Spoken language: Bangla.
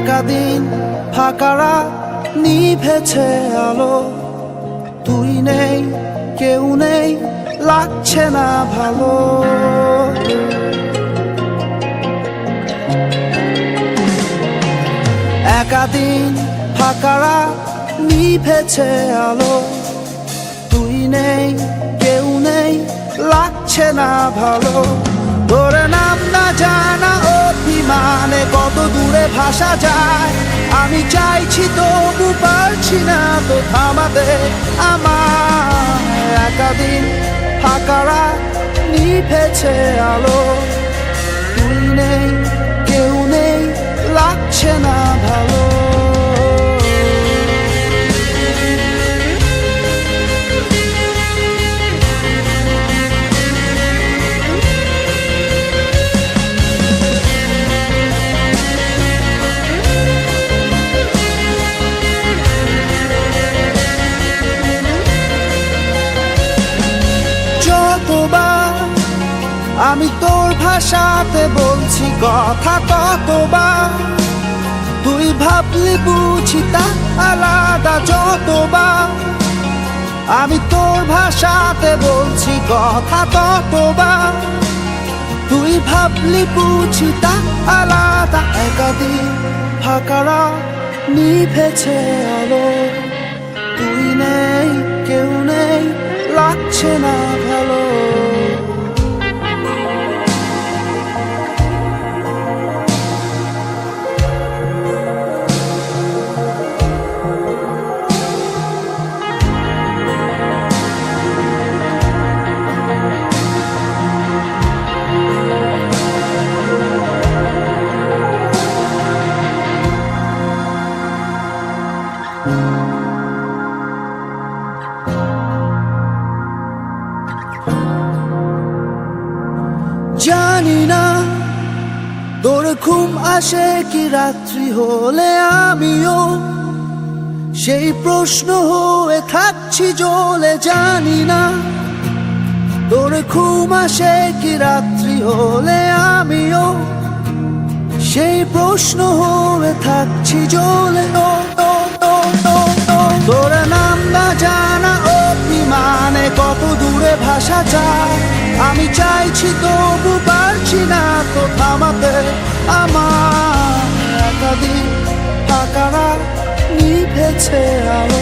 একাদিন ফাঁকা রাত নিভেছে আলো, তুই নেই কেউ নেই লাগছে না ভালো। একাদিন ফাঁকা রাত নিভেছে আলো, তুই নেই কেউ নেই লাগছে না ভালো। তোর নাম না জানা অভিমানে কত দূরে ভাসা যায়, আমি চাইছি তবু পারছি না তো থামাতে আমার। একাদিন ফাঁকা রাত নিভেছে আলো, তুই নেই কেউ নেই লাগছে না ভালো। আমি তোর ভাষাতে বলছি কথা কতবার, তুই ভাবলি বুঝি তা আলাদা যতবার। আমি তোর ভাষাতে বলছি কথা ততবার, তুই ভাবলি বুঝি তা আলাদা। একাদিন ফাঁকা রাত নিভেছে আলো, তুই নেই কেউ নেই লাগছে না ভালো। জানি না তোর ঘুম আসে কি রাত্রি হলে, আমিও সেই প্রশ্ন হয়ে থাকছি জ্বলে। জানি না তোর ঘুম আসে কি রাত্রি হলে, আমিও সেই প্রশ্ন হয়ে থাকছি জ্বলে। তোর নাম না জানা অভিমানে কত দূরে ভাসা যায়, আমি চাইছি তবু পারছি না তো থামাতে আমার। একাদিন ফাঁকা রাত নিভেছে আলো।